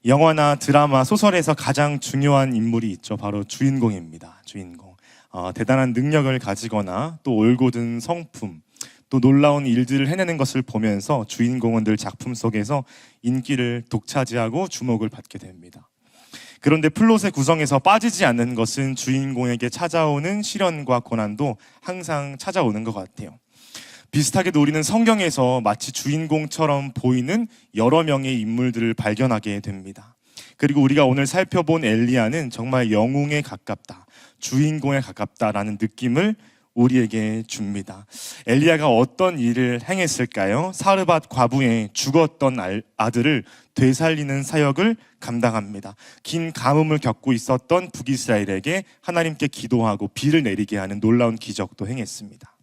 영화나 드라마, 소설에서 가장 중요한 인물이 있죠. 바로 주인공입니다. 주인공. 대단한 능력을 가지거나 또 올곧은 성품, 또 놀라운 일들을 해내는 것을 보면서 주인공은 늘 작품 속에서 인기를 독차지하고 주목을 받게 됩니다. 그런데 플롯의 구성에서 빠지지 않는 것은 주인공에게 찾아오는 시련과 고난도 항상 찾아오는 것 같아요. 비슷하게도 우리는 성경에서 마치 주인공처럼 보이는 여러 명의 인물들을 발견하게 됩니다. 그리고 우리가 오늘 살펴본 엘리야는 정말 영웅에 가깝다, 주인공에 가깝다라는 느낌을 우리에게 줍니다. 엘리야가 어떤 일을 행했을까요? 사르밧 과부의 죽었던 아들을 되살리는 사역을 감당합니다. 긴 가뭄을 겪고 있었던 북이스라엘에게 하나님께 기도하고 비를 내리게 하는 놀라운 기적도 행했습니다.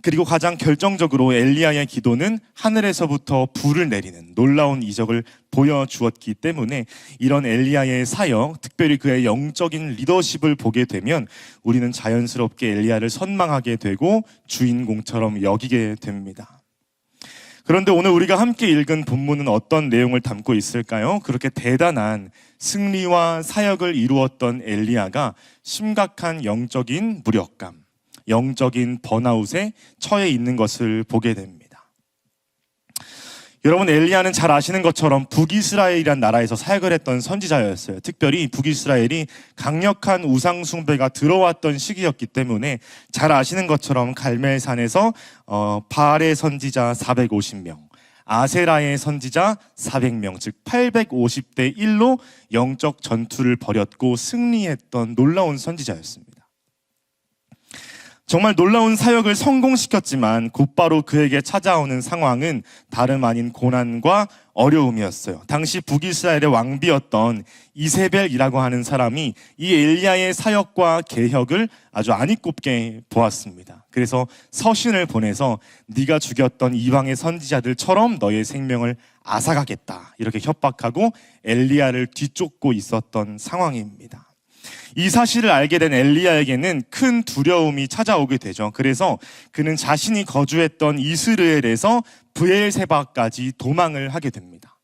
그리고 가장 결정적으로 엘리야의 기도는 하늘에서부터 불을 내리는 놀라운 이적을 보여주었기 때문에 이런 엘리야의 사역, 특별히 그의 영적인 리더십을 보게 되면 우리는 자연스럽게 엘리야를 선망하게 되고 주인공처럼 여기게 됩니다. 그런데 오늘 우리가 함께 읽은 본문은 어떤 내용을 담고 있을까요? 그렇게 대단한 승리와 사역을 이루었던 엘리야가 심각한 영적인 무력감, 영적인 번아웃에 처해 있는 것을 보게 됩니다. 여러분, 엘리야는 잘 아시는 것처럼 북이스라엘이란 나라에서 사역을 했던 선지자였어요. 특별히 북이스라엘이 강력한 우상 숭배가 들어왔던 시기였기 때문에 잘 아시는 것처럼 갈멜산에서 바알의 선지자 450명, 아세라의 선지자 400명, 즉 850대 1로 영적 전투를 벌였고 승리했던 놀라운 선지자였습니다. 정말 놀라운 사역을 성공시켰지만 곧바로 그에게 찾아오는 상황은 다름 아닌 고난과 어려움이었어요. 당시 북이스라엘의 왕비였던 이세벨이라고 하는 사람이 이 엘리야의 사역과 개혁을 아주 안이꼽게 보았습니다. 그래서 서신을 보내서 네가 죽였던 이방의 선지자들처럼 너의 생명을 앗아가겠다, 이렇게 협박하고 엘리야를 뒤쫓고 있었던 상황입니다. 이 사실을 알게 된 엘리야에게는 큰 두려움이 찾아오게 되죠. 그래서 그는 자신이 거주했던 이스라엘에서 브엘세바까지 도망을 하게 됩니다.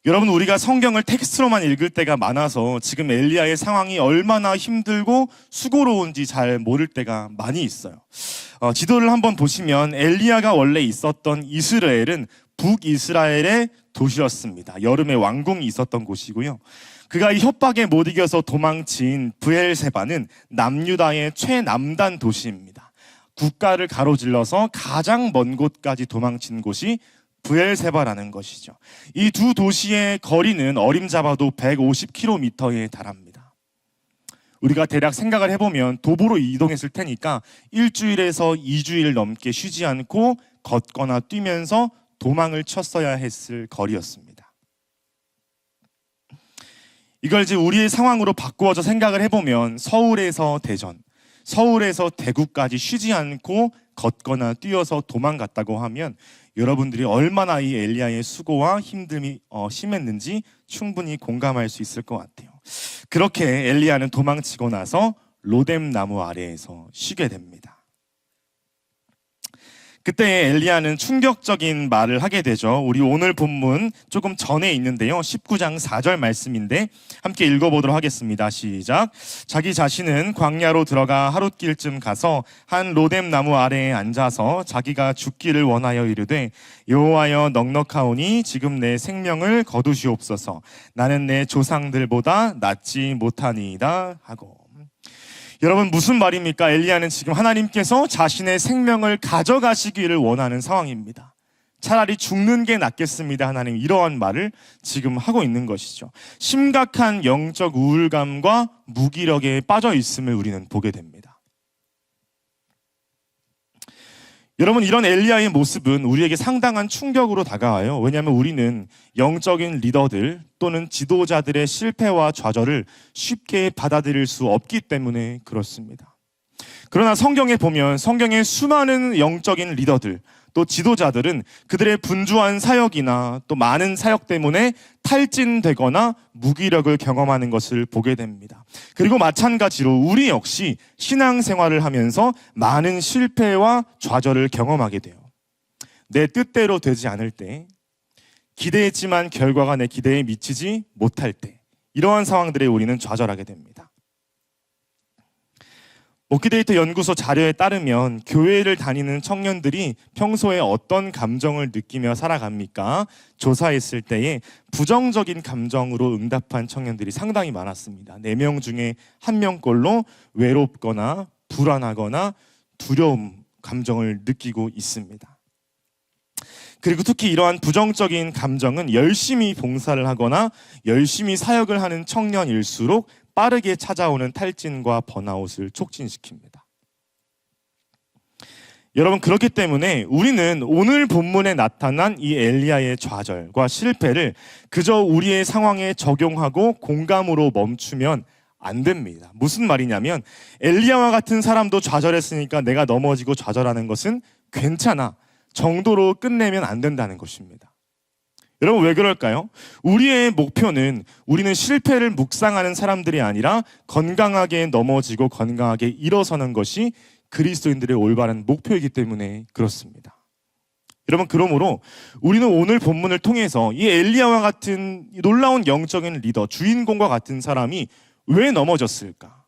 여러분, 우리가 성경을 텍스트로만 읽을 때가 많아서 지금 엘리야의 상황이 얼마나 힘들고 수고로운지 잘 모를 때가 많이 있어요. 지도를 한번 보시면 엘리야가 원래 있었던 이스라엘은 북이스라엘의 도시였습니다. 여름에 왕궁이 있었던 곳이고요. 그가 이 협박에 못 이겨서 도망친 브엘세바는 남유다의 최남단 도시입니다. 국가를 가로질러서 가장 먼 곳까지 도망친 곳이 브엘세바라는 것이죠. 이 두 도시의 거리는 어림잡아도 150km에 달합니다. 우리가 대략 생각을 해보면 도보로 이동했을 테니까 일주일에서 2주일 넘게 쉬지 않고 걷거나 뛰면서 도망을 쳤어야 했을 거리였습니다. 이걸 이제 우리의 상황으로 바꾸어서 생각을 해보면 서울에서 대전, 서울에서 대구까지 쉬지 않고 걷거나 뛰어서 도망갔다고 하면 여러분들이 얼마나 이 엘리야의 수고와 힘듦이 심했는지 충분히 공감할 수 있을 것 같아요. 그렇게 엘리야는 도망치고 나서 로뎀 나무 아래에서 쉬게 됩니다. 그때 엘리야는 충격적인 말을 하게 되죠. 우리 오늘 본문 조금 전에 있는데요, 19장 4절 말씀인데 함께 읽어보도록 하겠습니다. 시작. 자기 자신은 광야로 들어가 하룻길쯤 가서 한 로뎀 나무 아래에 앉아서 자기가 죽기를 원하여 이르되 여호와여, 넉넉하오니 지금 내 생명을 거두시옵소서. 나는 내 조상들보다 낫지 못하니이다 하고. 여러분, 무슨 말입니까? 엘리야는 지금 하나님께서 자신의 생명을 가져가시기를 원하는 상황입니다. 차라리 죽는 게 낫겠습니다, 하나님, 이러한 말을 지금 하고 있는 것이죠. 심각한 영적 우울감과 무기력에 빠져 있음을 우리는 보게 됩니다. 여러분, 이런 엘리야의 모습은 우리에게 상당한 충격으로 다가와요. 왜냐하면 우리는 영적인 리더들 또는 지도자들의 실패와 좌절을 쉽게 받아들일 수 없기 때문에 그렇습니다. 그러나 성경에 보면 성경의 수많은 영적인 리더들 또 지도자들은 그들의 분주한 사역이나 또 많은 사역 때문에 탈진되거나 무기력을 경험하는 것을 보게 됩니다. 그리고 마찬가지로 우리 역시 신앙생활을 하면서 많은 실패와 좌절을 경험하게 돼요. 내 뜻대로 되지 않을 때, 기대했지만 결과가 내 기대에 미치지 못할 때, 이러한 상황들에 우리는 좌절하게 됩니다. 목기데이터 연구소 자료에 따르면 교회를 다니는 청년들이 평소에 어떤 감정을 느끼며 살아갑니까? 조사했을 때에 부정적인 감정으로 응답한 청년들이 상당히 많았습니다. 4명 중에 1명꼴로 외롭거나 불안하거나 두려움 감정을 느끼고 있습니다. 그리고 특히 이러한 부정적인 감정은 열심히 봉사를 하거나 열심히 사역을 하는 청년일수록 빠르게 찾아오는 탈진과 번아웃을 촉진시킵니다. 여러분, 그렇기 때문에 우리는 오늘 본문에 나타난 이 엘리야의 좌절과 실패를 그저 우리의 상황에 적용하고 공감으로 멈추면 안 됩니다. 무슨 말이냐면 엘리야와 같은 사람도 좌절했으니까 내가 넘어지고 좌절하는 것은 괜찮아 정도로 끝내면 안 된다는 것입니다. 여러분, 왜 그럴까요? 우리의 목표는 우리는 실패를 묵상하는 사람들이 아니라 건강하게 넘어지고 건강하게 일어서는 것이 그리스도인들의 올바른 목표이기 때문에 그렇습니다. 여러분, 그러므로 우리는 오늘 본문을 통해서 이 엘리야와 같은 놀라운 영적인 리더, 주인공과 같은 사람이 왜 넘어졌을까?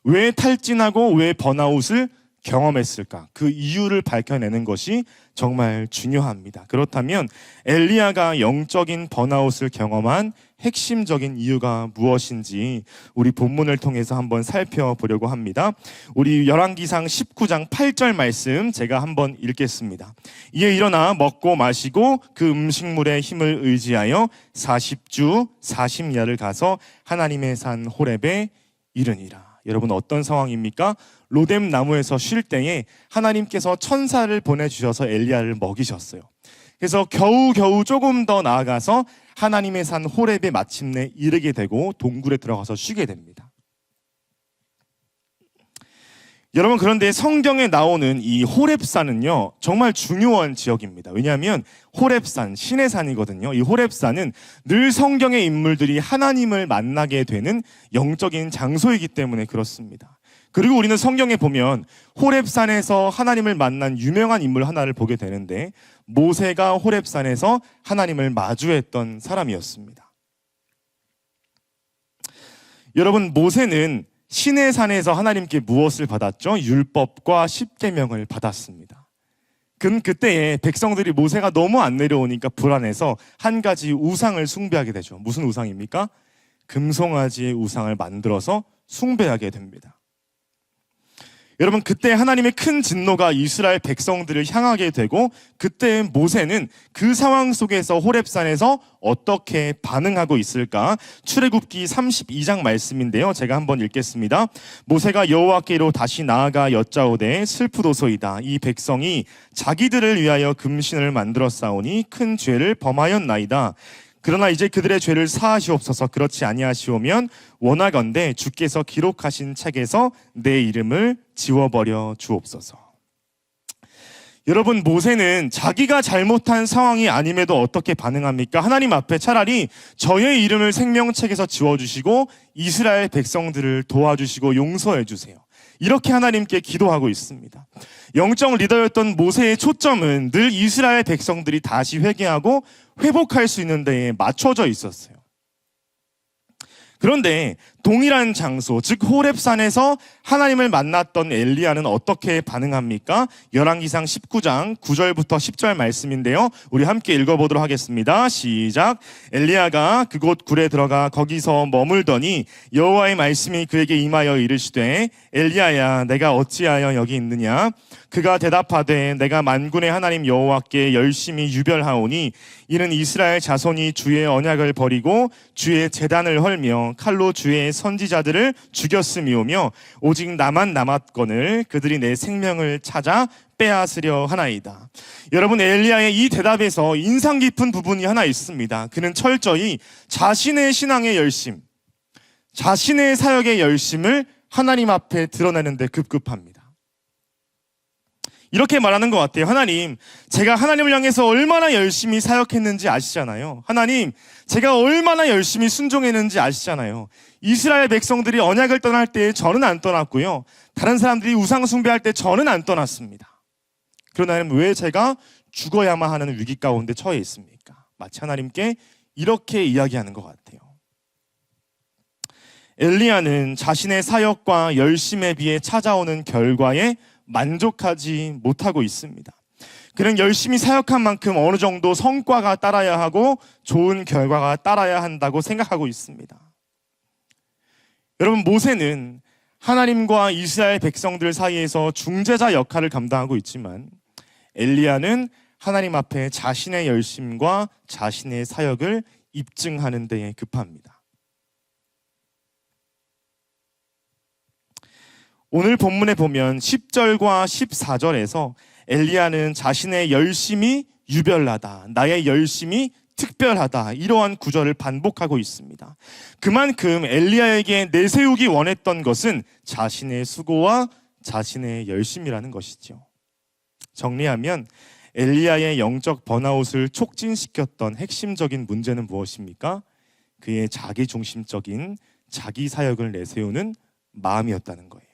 왜 탈진하고 왜 번아웃을 경험했을까? 그 이유를 밝혀내는 것이 정말 중요합니다. 그렇다면 엘리야가 영적인 번아웃을 경험한 핵심적인 이유가 무엇인지 우리 본문을 통해서 한번 살펴보려고 합니다. 우리 열왕기상 19장 8절 말씀 제가 한번 읽겠습니다. 이에 일어나 먹고 마시고 그 음식물의 힘을 의지하여 40주 40야를 가서 하나님의 산 호렙에 이르니라. 여러분, 어떤 상황입니까? 로뎀 나무에서 쉴 때에 하나님께서 천사를 보내주셔서 엘리야를 먹이셨어요. 그래서 겨우겨우 조금 더 나아가서 하나님의 산 호렙에 마침내 이르게 되고 동굴에 들어가서 쉬게 됩니다. 여러분, 그런데 성경에 나오는 이 호렙산은요 정말 중요한 지역입니다. 왜냐하면 호렙산, 신의 산이거든요. 이 호렙산은 늘 성경의 인물들이 하나님을 만나게 되는 영적인 장소이기 때문에 그렇습니다. 그리고 우리는 성경에 보면 호렙산에서 하나님을 만난 유명한 인물 하나를 보게 되는데 모세가 호렙산에서 하나님을 마주했던 사람이었습니다. 여러분, 모세는 신의 산에서 하나님께 무엇을 받았죠? 율법과 십계명을 받았습니다. 그때에 백성들이 모세가 너무 안 내려오니까 불안해서 한 가지 우상을 숭배하게 되죠. 무슨 우상입니까? 금송아지의 우상을 만들어서 숭배하게 됩니다. 여러분, 그때 하나님의 큰 진노가 이스라엘 백성들을 향하게 되고 그때 모세는 그 상황 속에서 호렙산에서 어떻게 반응하고 있을까? 출애굽기 32장 말씀인데요, 제가 한번 읽겠습니다. 모세가 여호와께로 다시 나아가 여짜오되 슬프도소이다. 이 백성이 자기들을 위하여 금신을 만들어 싸우니 큰 죄를 범하였나이다. 그러나 이제 그들의 죄를 사하시옵소서. 그렇지 아니하시오면 원하건대 주께서 기록하신 책에서 내 이름을 지워버려 주옵소서. 여러분, 모세는 자기가 잘못한 상황이 아님에도 어떻게 반응합니까? 하나님 앞에 차라리 저의 이름을 생명책에서 지워주시고 이스라엘 백성들을 도와주시고 용서해 주세요, 이렇게 하나님께 기도하고 있습니다. 영적 리더였던 모세의 초점은 늘 이스라엘 백성들이 다시 회개하고 회복할 수 있는 데에 맞춰져 있었어요. 그런데 동일한 장소, 즉 호렙산에서 하나님을 만났던 엘리야는 어떻게 반응합니까? 열왕기상 19장 9절부터 10절 말씀인데요, 우리 함께 읽어보도록 하겠습니다. 시작. 엘리야가 그곳 굴에 들어가 거기서 머물더니 여호와의 말씀이 그에게 임하여 이르시되 엘리야야, 내가 어찌하여 여기 있느냐? 그가 대답하되 내가 만군의 하나님 여호와께 열심히 유별하오니 이는 이스라엘 자손이 주의 언약을 버리고 주의 제단을 헐며 칼로 주의 선지자들을 죽였음이오며 오직 나만 남았거늘 그들이 내 생명을 찾아 빼앗으려 하나이다. 여러분, 엘리야의 이 대답에서 인상 깊은 부분이 하나 있습니다. 그는 철저히 자신의 신앙의 열심, 자신의 사역의 열심을 하나님 앞에 드러내는 데 급급합니다. 이렇게 말하는 것 같아요. 하나님, 제가 하나님을 향해서 얼마나 열심히 사역했는지 아시잖아요. 하나님, 제가 얼마나 열심히 순종했는지 아시잖아요. 이스라엘 백성들이 언약을 떠날 때 저는 안 떠났고요, 다른 사람들이 우상 숭배할 때 저는 안 떠났습니다. 그러나 왜 제가 죽어야만 하는 위기 가운데 처해 있습니까? 마치 하나님께 이렇게 이야기하는 것 같아요. 엘리야는 자신의 사역과 열심에 비해 찾아오는 결과에 만족하지 못하고 있습니다. 그는 열심히 사역한 만큼 어느 정도 성과가 따라야 하고 좋은 결과가 따라야 한다고 생각하고 있습니다. 여러분, 모세는 하나님과 이스라엘 백성들 사이에서 중재자 역할을 감당하고 있지만 엘리야는 하나님 앞에 자신의 열심과 자신의 사역을 입증하는 데에 급합니다. 오늘 본문에 보면 10절과 14절에서 엘리야는 자신의 열심이 유별나다, 나의 열심이 특별하다, 이러한 구절을 반복하고 있습니다. 그만큼 엘리야에게 내세우기 원했던 것은 자신의 수고와 자신의 열심이라는 것이죠. 정리하면 엘리야의 영적 번아웃을 촉진시켰던 핵심적인 문제는 무엇입니까? 그의 자기중심적인 자기 사역을 내세우는 마음이었다는 거예요.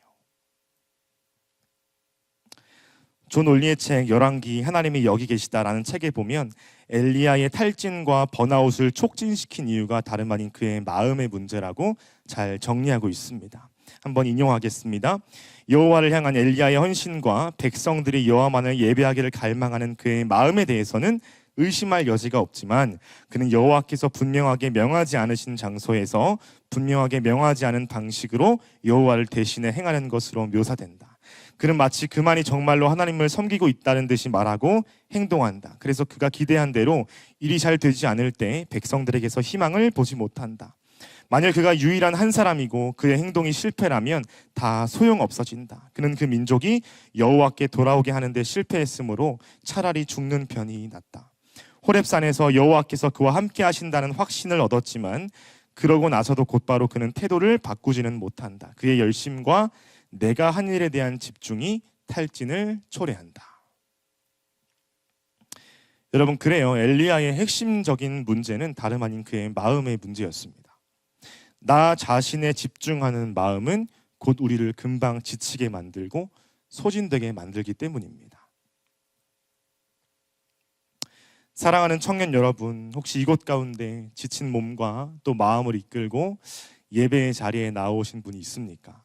존 올리의 책 열왕기 하나님이 여기 계시다라는 책에 보면 엘리야의 탈진과 번아웃을 촉진시킨 이유가 다름 아닌 그의 마음의 문제라고 잘 정리하고 있습니다. 한번 인용하겠습니다. 여호와를 향한 엘리야의 헌신과 백성들이 여호와만을 예배하기를 갈망하는 그의 마음에 대해서는 의심할 여지가 없지만 그는 여호와께서 분명하게 명하지 않으신 장소에서 분명하게 명하지 않은 방식으로 여호와를 대신해 행하는 것으로 묘사된다. 그는 마치 그만이 정말로 하나님을 섬기고 있다는 듯이 말하고 행동한다. 그래서 그가 기대한 대로 일이 잘 되지 않을 때 백성들에게서 희망을 보지 못한다. 만일 그가 유일한 한 사람이고 그의 행동이 실패라면 다 소용없어진다. 그는 그 민족이 여호와께 돌아오게 하는데 실패했으므로 차라리 죽는 편이 낫다. 호렙산에서 여호와께서 그와 함께 하신다는 확신을 얻었지만 그러고 나서도 곧바로 그는 태도를 바꾸지는 못한다. 그의 열심과 내가 한 일에 대한 집중이 탈진을 초래한다. 여러분, 그래요. 엘리야의 핵심적인 문제는 다름 아닌 그의 마음의 문제였습니다. 나 자신에 집중하는 마음은 곧 우리를 금방 지치게 만들고 소진되게 만들기 때문입니다. 사랑하는 청년 여러분, 혹시 이곳 가운데 지친 몸과 또 마음을 이끌고 예배의 자리에 나오신 분이 있습니까?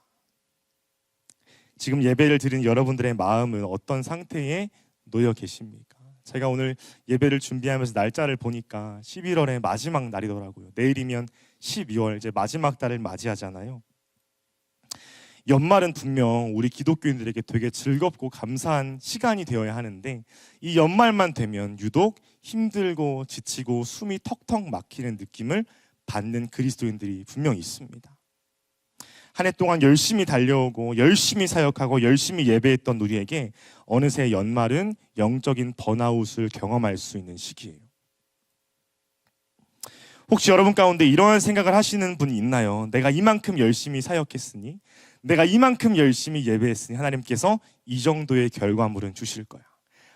지금 예배를 드린 여러분들의 마음은 어떤 상태에 놓여 계십니까? 제가 오늘 예배를 준비하면서 날짜를 보니까 11월의 마지막 날이더라고요. 내일이면 12월, 이제 마지막 달을 맞이하잖아요. 연말은 분명 우리 기독교인들에게 되게 즐겁고 감사한 시간이 되어야 하는데 이 연말만 되면 유독 힘들고 지치고 숨이 턱턱 막히는 느낌을 받는 그리스도인들이 분명히 있습니다. 한 해 동안 열심히 달려오고 열심히 사역하고 열심히 예배했던 우리에게 어느새 연말은 영적인 번아웃을 경험할 수 있는 시기예요. 혹시 여러분 가운데 이러한 생각을 하시는 분이 있나요? 내가 이만큼 열심히 사역했으니, 내가 이만큼 열심히 예배했으니 하나님께서 이 정도의 결과물은 주실 거야.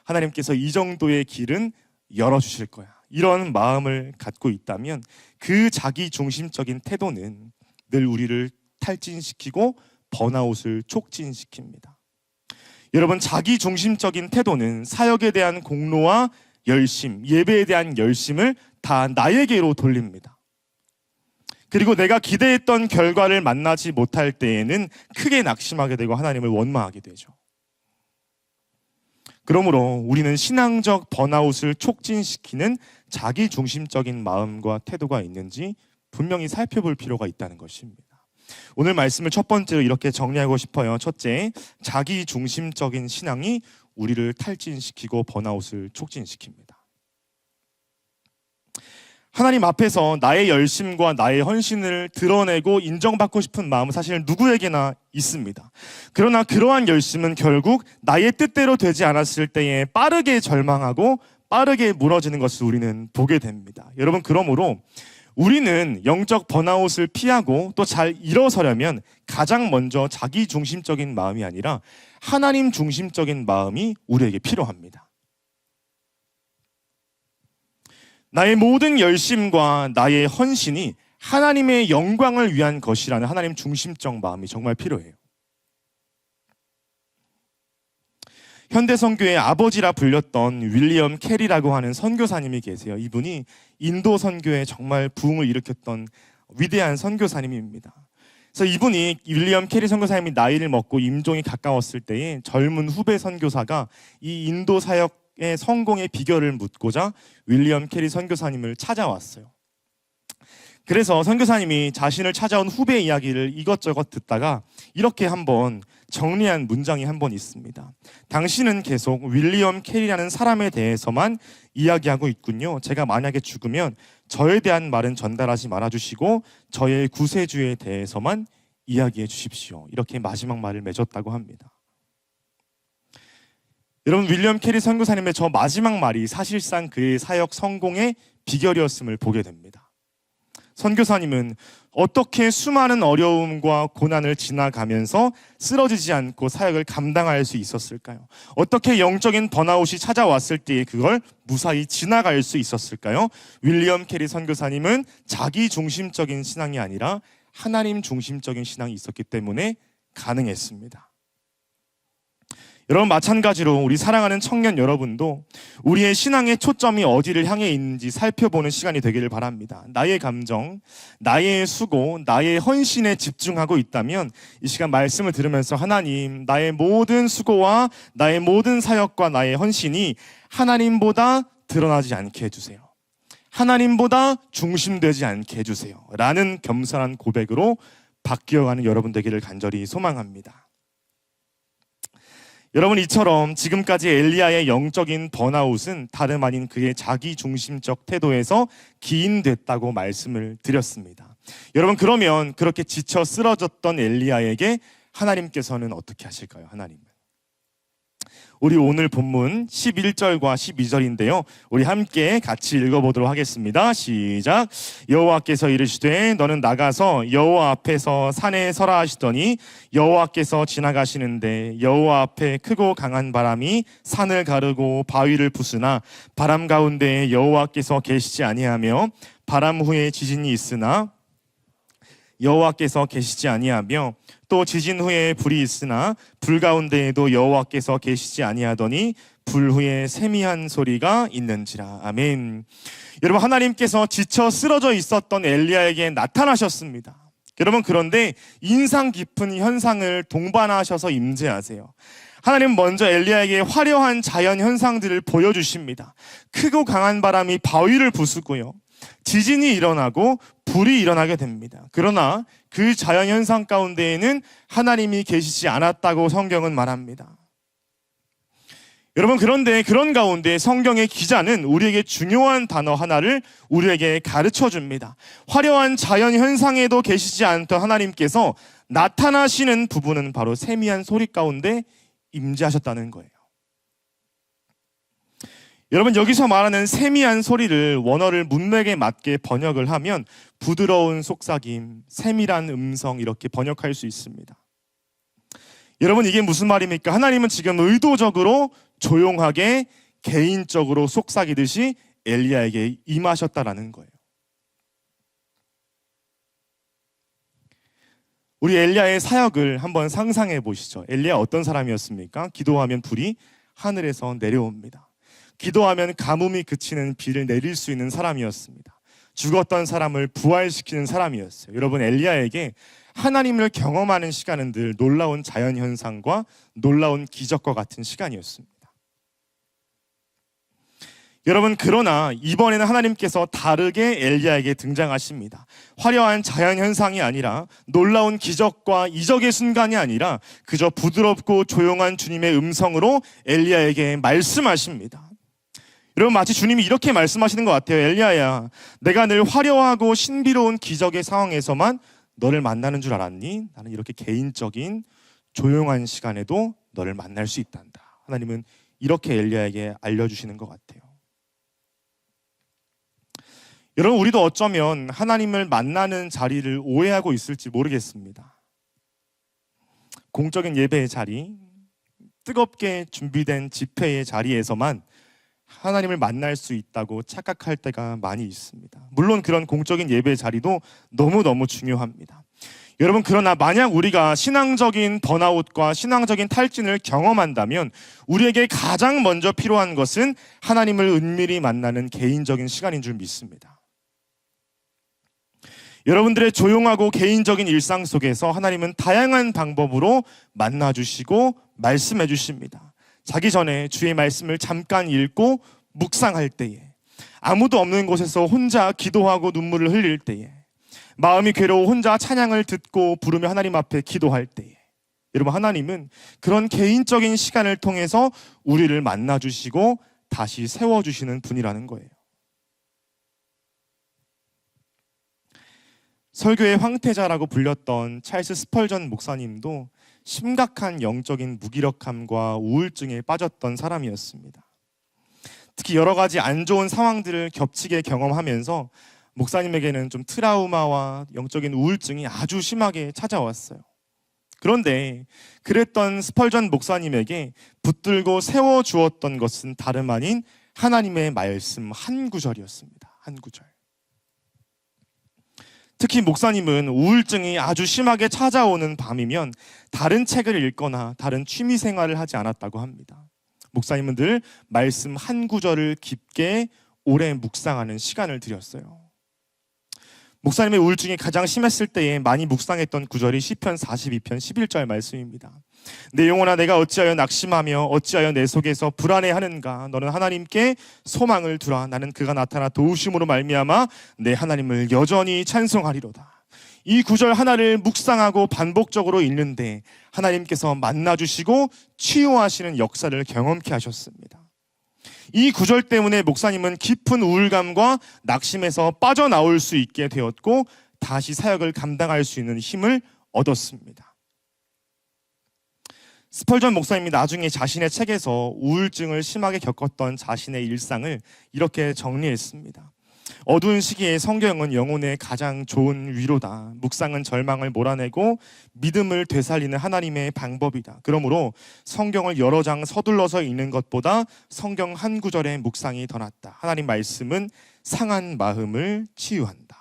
하나님께서 이 정도의 길은 열어주실 거야. 이런 마음을 갖고 있다면 그 자기 중심적인 태도는 늘 우리를 탈진시키고 번아웃을 촉진시킵니다. 여러분, 자기 중심적인 태도는 사역에 대한 공로와 열심, 예배에 대한 열심을 다 나에게로 돌립니다. 그리고 내가 기대했던 결과를 만나지 못할 때에는 크게 낙심하게 되고 하나님을 원망하게 되죠. 그러므로 우리는 신앙적 번아웃을 촉진시키는 자기 중심적인 마음과 태도가 있는지 분명히 살펴볼 필요가 있다는 것입니다. 오늘 말씀을 첫 번째로 이렇게 정리하고 싶어요. 첫째, 자기 중심적인 신앙이 우리를 탈진시키고 번아웃을 촉진시킵니다. 하나님 앞에서 나의 열심과 나의 헌신을 드러내고 인정받고 싶은 마음은 사실 누구에게나 있습니다. 그러나 그러한 열심은 결국 나의 뜻대로 되지 않았을 때에 빠르게 절망하고 빠르게 무너지는 것을 우리는 보게 됩니다. 여러분, 그러므로 우리는 영적 번아웃을 피하고 또 잘 일어서려면 가장 먼저 자기 중심적인 마음이 아니라 하나님 중심적인 마음이 우리에게 필요합니다. 나의 모든 열심과 나의 헌신이 하나님의 영광을 위한 것이라는 하나님 중심적 마음이 정말 필요해요. 현대 선교의 아버지라 불렸던 윌리엄 캐리라고 하는 선교사님이 계세요. 이분이 인도 선교에 정말 부흥을 일으켰던 위대한 선교사님입니다. 그래서 이분이 윌리엄 캐리 선교사님이 나이를 먹고 임종이 가까웠을 때에 젊은 후배 선교사가 이 인도 사역의 성공의 비결을 묻고자 윌리엄 캐리 선교사님을 찾아왔어요. 그래서 선교사님이 자신을 찾아온 후배 이야기를 이것저것 듣다가 이렇게 한번 정리한 문장이 한 번 있습니다. 당신은 계속 윌리엄 캐리라는 사람에 대해서만 이야기하고 있군요. 제가 만약에 죽으면 저에 대한 말은 전달하지 말아주시고 저의 구세주에 대해서만 이야기해 주십시오. 이렇게 마지막 말을 맺었다고 합니다. 여러분, 윌리엄 캐리 선교사님의 저 마지막 말이 사실상 그의 사역 성공의 비결이었음을 보게 됩니다. 선교사님은 어떻게 수많은 어려움과 고난을 지나가면서 쓰러지지 않고 사역을 감당할 수 있었을까요? 어떻게 영적인 번아웃이 찾아왔을 때 그걸 무사히 지나갈 수 있었을까요? 윌리엄 캐리 선교사님은 자기 중심적인 신앙이 아니라 하나님 중심적인 신앙이 있었기 때문에 가능했습니다. 여러분, 마찬가지로 우리 사랑하는 청년 여러분도 우리의 신앙의 초점이 어디를 향해 있는지 살펴보는 시간이 되기를 바랍니다. 나의 감정, 나의 수고, 나의 헌신에 집중하고 있다면 이 시간 말씀을 들으면서 하나님, 나의 모든 수고와 나의 모든 사역과 나의 헌신이 하나님보다 드러나지 않게 해주세요. 하나님보다 중심되지 않게 해주세요. 라는 겸손한 고백으로 바뀌어가는 여러분 되기를 간절히 소망합니다. 여러분, 이처럼 지금까지 엘리야의 영적인 번아웃은 다름 아닌 그의 자기중심적 태도에서 기인됐다고 말씀을 드렸습니다. 여러분, 그러면 그렇게 지쳐 쓰러졌던 엘리야에게 하나님께서는 어떻게 하실까요? 하나님은 우리 오늘 본문 11절과 12절인데요. 우리 함께 같이 읽어보도록 하겠습니다. 시작. 여호와께서 이르시되 너는 나가서 여호와 앞에서 산에 서라 하시더니 여호와께서 지나가시는데 여호와 앞에 크고 강한 바람이 산을 가르고 바위를 부수나 바람 가운데에 여호와께서 계시지 아니하며 바람 후에 지진이 있으나 여호와께서 계시지 아니하며 또 지진 후에 불이 있으나 불 가운데에도 여호와께서 계시지 아니하더니 불 후에 세미한 소리가 있는지라. 아멘. 여러분, 하나님께서 지쳐 쓰러져 있었던 엘리야에게 나타나셨습니다. 여러분, 그런데 인상 깊은 현상을 동반하셔서 임재하세요. 하나님 먼저 엘리야에게 화려한 자연 현상들을 보여주십니다. 크고 강한 바람이 바위를 부수고요, 지진이 일어나고 불이 일어나게 됩니다. 그러나 그 자연현상 가운데에는 하나님이 계시지 않았다고 성경은 말합니다. 여러분, 그런데 그런 가운데 성경의 기자는 우리에게 중요한 단어 하나를 우리에게 가르쳐 줍니다. 화려한 자연현상에도 계시지 않던 하나님께서 나타나시는 부분은 바로 세미한 소리 가운데 임재하셨다는 거예요. 여러분, 여기서 말하는 세미한 소리를 원어를 문맥에 맞게 번역을 하면 부드러운 속삭임, 세밀한 음성 이렇게 번역할 수 있습니다. 여러분, 이게 무슨 말입니까? 하나님은 지금 의도적으로 조용하게 개인적으로 속삭이듯이 엘리야에게 임하셨다라는 거예요. 우리 엘리야의 사역을 한번 상상해 보시죠. 엘리야 어떤 사람이었습니까? 기도하면 불이 하늘에서 내려옵니다. 기도하면 가뭄이 그치는 비를 내릴 수 있는 사람이었습니다. 죽었던 사람을 부활시키는 사람이었어요. 여러분, 엘리야에게 하나님을 경험하는 시간은 늘 놀라운 자연현상과 놀라운 기적과 같은 시간이었습니다. 여러분, 그러나 이번에는 하나님께서 다르게 엘리야에게 등장하십니다. 화려한 자연현상이 아니라 놀라운 기적과 이적의 순간이 아니라 그저 부드럽고 조용한 주님의 음성으로 엘리야에게 말씀하십니다. 여러분, 마치 주님이 이렇게 말씀하시는 것 같아요. 엘리야야, 내가 늘 화려하고 신비로운 기적의 상황에서만 너를 만나는 줄 알았니? 나는 이렇게 개인적인 조용한 시간에도 너를 만날 수 있단다. 하나님은 이렇게 엘리야에게 알려주시는 것 같아요. 여러분, 우리도 어쩌면 하나님을 만나는 자리를 오해하고 있을지 모르겠습니다. 공적인 예배의 자리, 뜨겁게 준비된 집회의 자리에서만 하나님을 만날 수 있다고 착각할 때가 많이 있습니다. 물론 그런 공적인 예배 자리도 너무너무 중요합니다. 여러분, 그러나 만약 우리가 신앙적인 번아웃과 신앙적인 탈진을 경험한다면 우리에게 가장 먼저 필요한 것은 하나님을 은밀히 만나는 개인적인 시간인 줄 믿습니다. 여러분들의 조용하고 개인적인 일상 속에서 하나님은 다양한 방법으로 만나주시고 말씀해 주십니다. 자기 전에 주의 말씀을 잠깐 읽고 묵상할 때에, 아무도 없는 곳에서 혼자 기도하고 눈물을 흘릴 때에, 마음이 괴로워 혼자 찬양을 듣고 부르며 하나님 앞에 기도할 때에, 여러분, 하나님은 그런 개인적인 시간을 통해서 우리를 만나주시고 다시 세워주시는 분이라는 거예요. 설교의 황태자라고 불렸던 찰스 스펄전 목사님도 심각한 영적인 무기력함과 우울증에 빠졌던 사람이었습니다. 특히 여러 가지 안 좋은 상황들을 겹치게 경험하면서 목사님에게는 좀 트라우마와 영적인 우울증이 아주 심하게 찾아왔어요. 그런데 그랬던 스펄전 목사님에게 붙들고 세워주었던 것은 다름 아닌 하나님의 말씀 한 구절이었습니다. 한 구절. 특히 목사님은 우울증이 아주 심하게 찾아오는 밤이면 다른 책을 읽거나 다른 취미 생활을 하지 않았다고 합니다. 목사님은 늘 말씀 한 구절을 깊게 오래 묵상하는 시간을 들였어요. 목사님의 우울증이 가장 심했을 때에 많이 묵상했던 구절이 시편 42편 11절 말씀입니다. 내 영혼아, 내가 어찌하여 낙심하며 어찌하여 내 속에서 불안해하는가. 너는 하나님께 소망을 두라. 나는 그가 나타나 도우심으로 말미암아 내 하나님을 여전히 찬송하리로다. 이 구절 하나를 묵상하고 반복적으로 읽는데 하나님께서 만나주시고 치유하시는 역사를 경험케 하셨습니다. 이 구절 때문에 목사님은 깊은 우울감과 낙심에서 빠져나올 수 있게 되었고 다시 사역을 감당할 수 있는 힘을 얻었습니다. 스펄전 목사님이 나중에 자신의 책에서 우울증을 심하게 겪었던 자신의 일상을 이렇게 정리했습니다. 어두운 시기에 성경은 영혼의 가장 좋은 위로다. 묵상은 절망을 몰아내고 믿음을 되살리는 하나님의 방법이다. 그러므로 성경을 여러 장 서둘러서 읽는 것보다 성경 한 구절의 묵상이 더 낫다. 하나님 말씀은 상한 마음을 치유한다.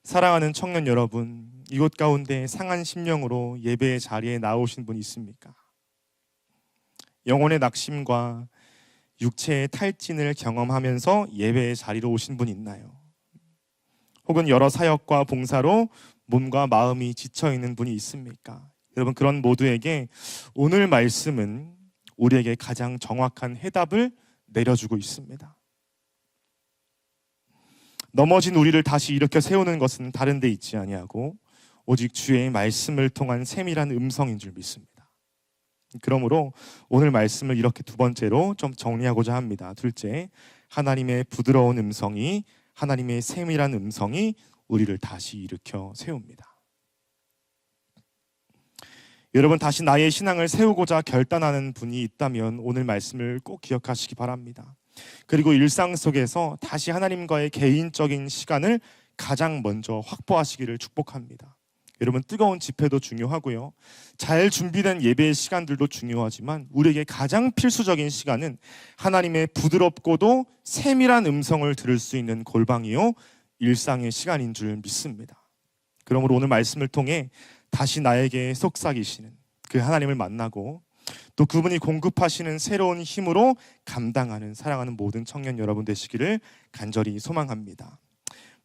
사랑하는 청년 여러분, 이곳 가운데 상한 심령으로 예배의 자리에 나오신 분 있습니까? 영혼의 낙심과 육체의 탈진을 경험하면서 예배의 자리로 오신 분 있나요? 혹은 여러 사역과 봉사로 몸과 마음이 지쳐있는 분이 있습니까? 여러분, 그런 모두에게 오늘 말씀은 우리에게 가장 정확한 해답을 내려주고 있습니다. 넘어진 우리를 다시 일으켜 세우는 것은 다른 데 있지 아니하고 오직 주의 말씀을 통한 세밀한 음성인 줄 믿습니다. 그러므로 오늘 말씀을 이렇게 두 번째로 좀 정리하고자 합니다. 둘째, 하나님의 부드러운 음성이, 하나님의 세밀한 음성이 우리를 다시 일으켜 세웁니다. 여러분, 다시 나의 신앙을 세우고자 결단하는 분이 있다면 오늘 말씀을 꼭 기억하시기 바랍니다. 그리고 일상 속에서 다시 하나님과의 개인적인 시간을 가장 먼저 확보하시기를 축복합니다. 여러분, 뜨거운 집회도 중요하고요, 잘 준비된 예배의 시간들도 중요하지만 우리에게 가장 필수적인 시간은 하나님의 부드럽고도 세밀한 음성을 들을 수 있는 골방이요 일상의 시간인 줄 믿습니다. 그러므로 오늘 말씀을 통해 다시 나에게 속삭이시는 그 하나님을 만나고 또 그분이 공급하시는 새로운 힘으로 감당하는, 사랑하는 모든 청년 여러분 되시기를 간절히 소망합니다.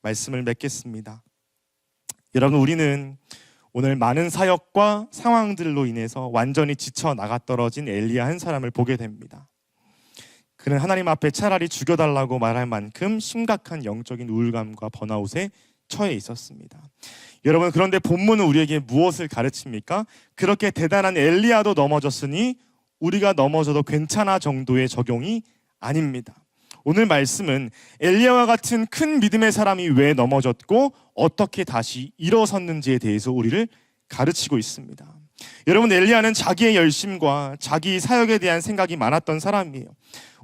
말씀을 맺겠습니다. 여러분, 우리는 오늘 많은 사역과 상황들로 인해서 완전히 지쳐 나가떨어진 엘리야 한 사람을 보게 됩니다. 그는 하나님 앞에 차라리 죽여달라고 말할 만큼 심각한 영적인 우울감과 번아웃에 처해 있었습니다. 여러분, 그런데 본문은 우리에게 무엇을 가르칩니까? 그렇게 대단한 엘리야도 넘어졌으니 우리가 넘어져도 괜찮아 정도의 적용이 아닙니다. 오늘 말씀은 엘리야와 같은 큰 믿음의 사람이 왜 넘어졌고 어떻게 다시 일어섰는지에 대해서 우리를 가르치고 있습니다. 여러분, 엘리야는 자기의 열심과 자기 사역에 대한 생각이 많았던 사람이에요.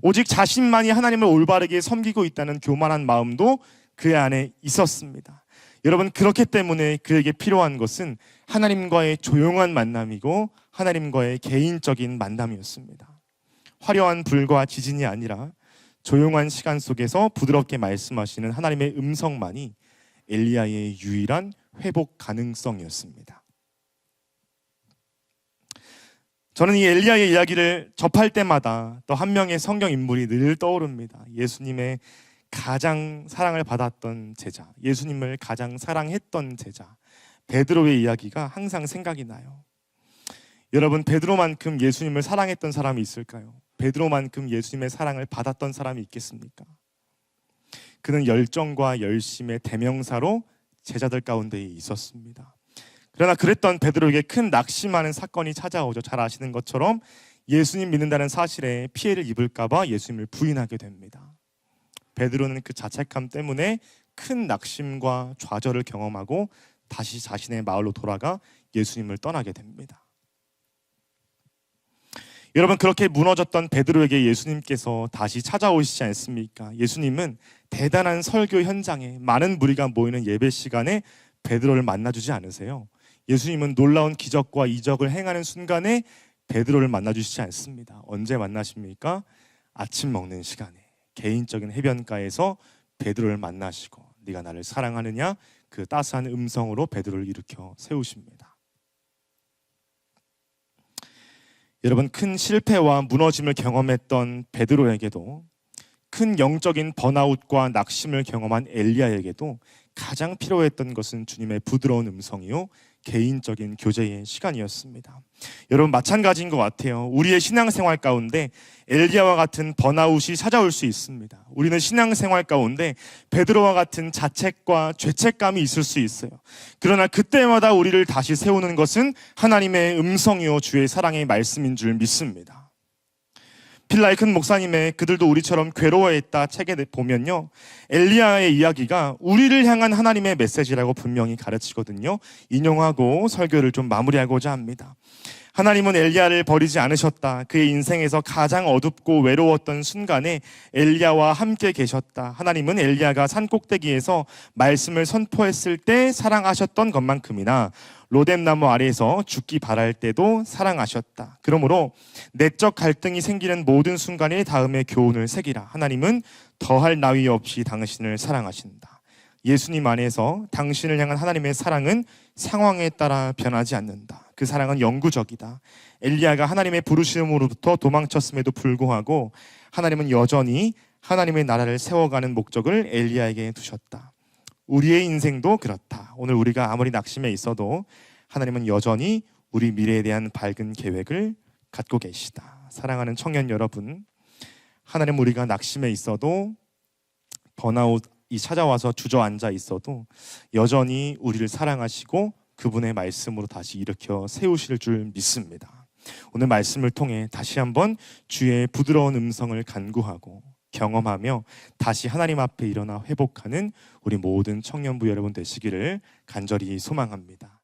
오직 자신만이 하나님을 올바르게 섬기고 있다는 교만한 마음도 그 안에 있었습니다. 여러분, 그렇기 때문에 그에게 필요한 것은 하나님과의 조용한 만남이고 하나님과의 개인적인 만남이었습니다. 화려한 불과 지진이 아니라 조용한 시간 속에서 부드럽게 말씀하시는 하나님의 음성만이 엘리야의 유일한 회복 가능성이었습니다. 저는 이 엘리야의 이야기를 접할 때마다 또 한 명의 성경 인물이 늘 떠오릅니다. 예수님의 가장 사랑을 받았던 제자, 예수님을 가장 사랑했던 제자 베드로의 이야기가 항상 생각이 나요. 여러분, 베드로만큼 예수님을 사랑했던 사람이 있을까요? 베드로만큼 예수님의 사랑을 받았던 사람이 있겠습니까? 그는 열정과 열심의 대명사로 제자들 가운데 있었습니다. 그러나 그랬던 베드로에게 큰 낙심하는 사건이 찾아오죠. 잘 아시는 것처럼 예수님 믿는다는 사실에 피해를 입을까 봐 예수님을 부인하게 됩니다. 베드로는 그 자책감 때문에 큰 낙심과 좌절을 경험하고 다시 자신의 마을로 돌아가 예수님을 떠나게 됩니다. 여러분, 그렇게 무너졌던 베드로에게 예수님께서 다시 찾아오시지 않습니까? 예수님은 대단한 설교 현장에 많은 무리가 모이는 예배 시간에 베드로를 만나주지 않으세요. 예수님은 놀라운 기적과 이적을 행하는 순간에 베드로를 만나주시지 않습니다. 언제 만나십니까? 아침 먹는 시간에 개인적인 해변가에서 베드로를 만나시고 네가 나를 사랑하느냐? 그 따스한 음성으로 베드로를 일으켜 세우십니다. 여러분, 큰 실패와 무너짐을 경험했던 베드로에게도 큰 영적인 번아웃과 낙심을 경험한 엘리야에게도 가장 필요했던 것은 주님의 부드러운 음성이요 개인적인 교제의 시간이었습니다. 여러분, 마찬가지인 것 같아요. 우리의 신앙생활 가운데 엘리야와 같은 번아웃이 찾아올 수 있습니다. 우리는 신앙생활 가운데 베드로와 같은 자책과 죄책감이 있을 수 있어요. 그러나 그때마다 우리를 다시 세우는 것은 하나님의 음성이요 주의 사랑의 말씀인 줄 믿습니다. 필라이 큰 목사님의 그들도 우리처럼 괴로워했다 책에 보면요, 엘리야의 이야기가 우리를 향한 하나님의 메시지라고 분명히 가르치거든요. 인용하고 설교를 좀 마무리하고자 합니다. 하나님은 엘리야를 버리지 않으셨다. 그의 인생에서 가장 어둡고 외로웠던 순간에 엘리야와 함께 계셨다. 하나님은 엘리야가 산 꼭대기에서 말씀을 선포했을 때 사랑하셨던 것만큼이나 로뎀나무 아래에서 죽기 바랄 때도 사랑하셨다. 그러므로 내적 갈등이 생기는 모든 순간에 다음에 교훈을 새기라. 하나님은 더할 나위 없이 당신을 사랑하신다. 예수님 안에서 당신을 향한 하나님의 사랑은 상황에 따라 변하지 않는다. 그 사랑은 영구적이다. 엘리야가 하나님의 부르심으로부터 도망쳤음에도 불구하고 하나님은 여전히 하나님의 나라를 세워가는 목적을 엘리야에게 두셨다. 우리의 인생도 그렇다. 오늘 우리가 아무리 낙심해 있어도 하나님은 여전히 우리 미래에 대한 밝은 계획을 갖고 계시다. 사랑하는 청년 여러분, 하나님, 우리가 낙심해 있어도 번아웃이 찾아와서 주저앉아 있어도 여전히 우리를 사랑하시고 그분의 말씀으로 다시 일으켜 세우실 줄 믿습니다. 오늘 말씀을 통해 다시 한번 주의 부드러운 음성을 간구하고 경험하며 다시 하나님 앞에 일어나 회복하는 우리 모든 청년부 여러분 되시기를 간절히 소망합니다.